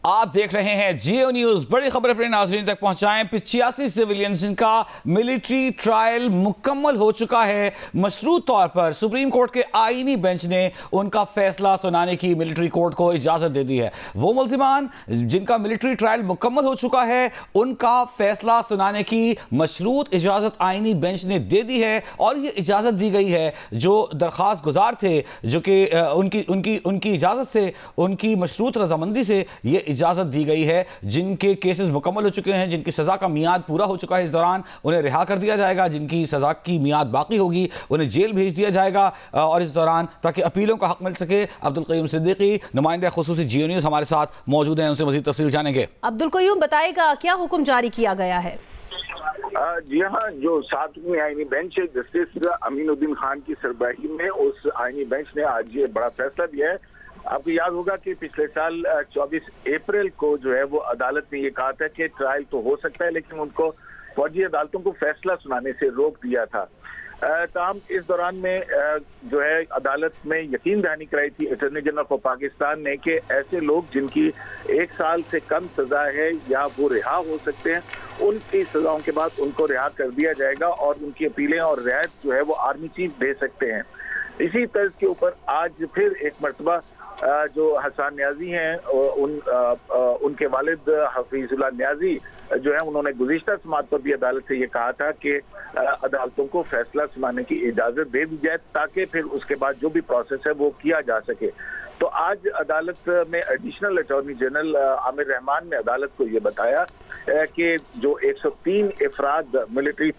آپ دیکھ رہے ہیں جیو نیوز۔ بڑی خبر اپنے ناظرین تک پہنچائیں۔ 85 سیویلین جن کا ملٹری ٹرائل مکمل ہو چکا ہے، مشروط طور پر سپریم کورٹ کے آئینی بینچ نے ان کا فیصلہ سنانے کی ملٹری کورٹ کو اجازت دے دی ہے۔ وہ ملزمان جن کا ملٹری ٹرائل مکمل ہو چکا ہے، ان کا فیصلہ سنانے کی مشروط اجازت آئینی بینچ نے دے دی ہے، اور یہ اجازت دی گئی ہے جو درخواست گزار تھے، جو کہ ان کی اجازت سے، ان کی مشروط رضامندی سے یہ اجازت دی گئی ہے۔ جن کے کیسز مکمل ہو چکے ہیں، جن کی سزا کا میعاد پورا ہو چکا ہے، اس دوران انہیں رہا کر دیا جائے گا۔ جن کی سزا کی میعاد باقی ہوگی انہیں جیل بھیج دیا جائے گا، اور اس دوران تاکہ اپیلوں کا حق مل سکے۔ عبدالقیوم صدیقی، نمائندہ خصوصی جیو نیوز ہمارے ساتھ موجود ہیں، ان سے مزید تفصیل جانیں گے۔ عبدالقیوم بتائے گا کیا حکم جاری کیا گیا ہے؟ جی ہاں، جو 7ویں آئینی بینچ ہے جسٹس امین الدین خان کی سربراہی میں، اس آئینی بینچ نے آج یہ بڑا فیصلہ دیا ہے۔ آپ کو یاد ہوگا کہ پچھلے سال 24 اپریل کو جو ہے وہ عدالت نے یہ کہا تھا کہ ٹرائل تو ہو سکتا ہے، لیکن ان کو فوجی عدالتوں کو فیصلہ سنانے سے روک دیا تھا۔ تاہم اس دوران میں جو ہے عدالت میں یقین دہانی کرائی تھی اٹارنی جنرل آف پاکستان نے کہ ایسے لوگ جن کی 1 سال سے کم سزا ہے یا وہ رہا ہو سکتے ہیں، ان کی سزاؤں کے بعد ان کو رہا کر دیا جائے گا، اور ان کی اپیلیں اور رعایت جو ہے وہ آرمی چیف دے سکتے ہیں۔ اسی طرز کے اوپر آج پھر ایک مرتبہ جو حسان نیازی ہیں، ان کے والد حفیظ اللہ نیازی جو ہے، انہوں نے گزشتہ سماعت پر بھی عدالت سے یہ کہا تھا کہ عدالتوں کو فیصلہ سنانے کی اجازت دے دی جائے، تاکہ پھر اس کے بعد جو بھی پروسیس ہے وہ کیا جا سکے۔ تو آج عدالت میں ایڈیشنل اٹارنی جنرل عامر رحمان نے عدالت کو یہ بتایا کہ جو 103 افراد ملٹری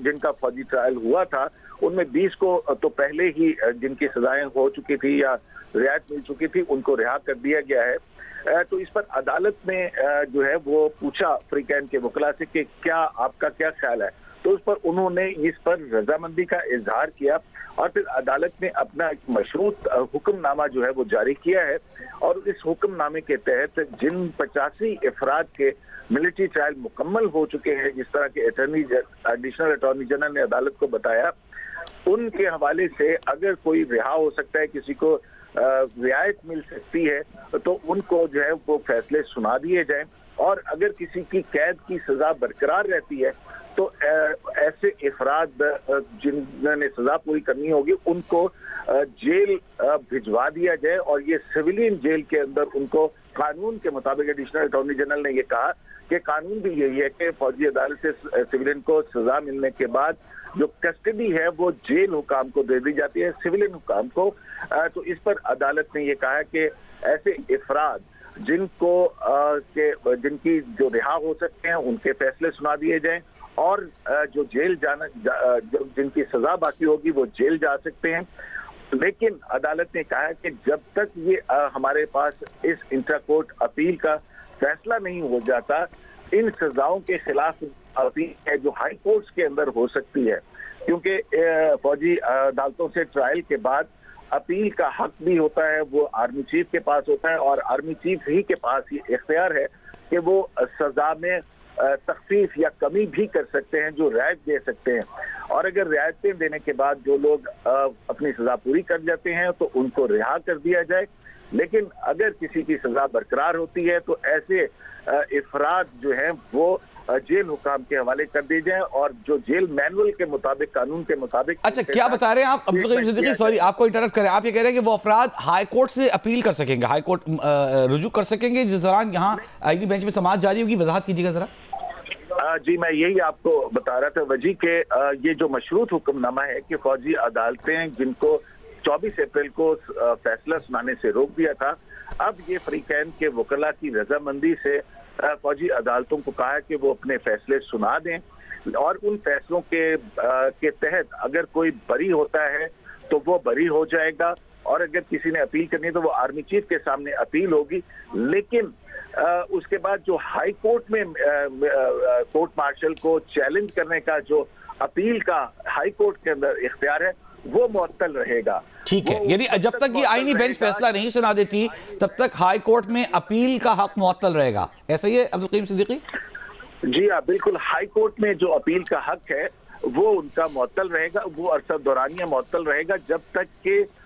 جن کا فوجی ٹرائل ہوا تھا، ان میں 20 کو تو پہلے ہی جن کی سزائیں ہو چکی تھی یا رعایت مل چکی تھی، ان کو رہا کر دیا گیا ہے۔ تو اس پر عدالت نے جو ہے وہ پوچھا فریقین کے وکلاء سے کہ کیا آپ کا کیا خیال ہے، تو اس پر انہوں نے اس پر رضامندی کا اظہار کیا، اور پھر عدالت نے اپنا ایک مشروط حکم نامہ جو ہے وہ جاری کیا ہے، اور اس حکم نامے کے تحت جن 85 افراد کے ملٹری ٹرائل مکمل ہو چکے ہیں، جس طرح کے ایڈیشنل اٹارنی جنرل نے عدالت کو بتایا، ان کے حوالے سے اگر کوئی رہا ہو سکتا ہے، کسی کو رعایت مل سکتی ہے، تو ان کو جو ہے وہ فیصلے سنا دیے جائیں، اور اگر کسی کی قید کی سزا برقرار رہتی ہے تو ایسے افراد جنہوں نے سزا پوری کرنی ہوگی ان کو جیل بھجوا دیا جائے، اور یہ سویلین جیل کے اندر ان کو قانون کے مطابق، ایڈیشنل اٹارنی جنرل نے یہ کہا کہ قانون بھی یہی ہے کہ فوجی عدالت سے سویلین کو سزا ملنے کے بعد جو کسٹڈی ہے وہ جیل حکام کو دے دی جاتی ہے، سویلین حکام کو۔ تو اس پر عدالت نے یہ کہا کہ ایسے افراد جن کی جو رہا ہو سکتے ہیں ان کے فیصلے سنا دیے جائیں، اور جو جیل جن کی سزا باقی ہوگی وہ جیل جا سکتے ہیں۔ لیکن عدالت نے کہا کہ جب تک یہ ہمارے پاس اس انٹرا کورٹ اپیل کا فیصلہ نہیں ہو جاتا، ان سزاؤں کے خلاف اپیل ہے جو ہائی کورٹس کے اندر ہو سکتی ہے، کیونکہ فوجی عدالتوں سے ٹرائل کے بعد اپیل کا حق بھی ہوتا ہے، وہ آرمی چیف کے پاس ہوتا ہے، اور آرمی چیف ہی کے پاس یہ اختیار ہے کہ وہ سزا میں تخفیف یا کمی بھی کر سکتے ہیں، جو رعایت دے سکتے ہیں، اور اگر رعایتیں دینے کے بعد جو لوگ اپنی سزا پوری کر جاتے ہیں تو ان کو رہا کر دیا جائے۔ لیکن اگر کسی کی سزا برقرار ہوتی ہے تو ایسے افراد جو ہیں وہ جیل حکام کے حوالے کر دی جائیں، اور جو جیل مینول کے مطابق، قانون کے مطابق۔ اچھا، کیا بتا رہے ہیں آپ عبدالقیوم صدیقی؟ سوری آپ کو انٹرپٹ کریں، آپ یہ کہہ رہے ہیں کہ وہ افراد ہائی کورٹ سے اپیل کر سکیں گے، ہائی کورٹ رجوع کر سکیں گے جس دوران یہاں آئینی بینچ میں سماعت جاری ہوگی؟ وضاحت کیجیے گا ذرا۔ جی میں یہی آپ کو بتا رہا تھا وجی کہ یہ جو مشروط حکم نامہ ہے کہ فوجی عدالتیں جن کو 24 اپریل کو فیصلہ سنانے سے روک دیا تھا، اب یہ فریقین کے وکلاء کی رضامندی سے فوجی عدالتوں کو کہا ہے کہ وہ اپنے فیصلے سنا دیں، اور ان فیصلوں کے تحت اگر کوئی بری ہوتا ہے تو وہ بری ہو جائے گا، اور اگر کسی نے اپیل کرنی ہے تو وہ آرمی چیف کے سامنے اپیل ہوگی۔ لیکن اس کے بعد جو ہائی کورٹ میں کورٹ مارشل کو چیلنج کرنے کا جو اپیل کا ہائی کورٹ کے اندر اختیار ہے وہ معطل رہے گا۔ ٹھیک ہے، یعنی جب تک یہ آئینی بینچ فیصلہ نہیں سنا دیتی تب تک ہائی کورٹ میں اپیل کا حق معطل رہے گا، ایسا ہی ہے عبدالقیوم صدیقی؟ جی ہاں بالکل، ہائی کورٹ میں جو اپیل کا حق ہے وہ ان کا معطل رہے گا، وہ عرصہ دورانیہ معطل رہے گا جب تک کہ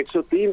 103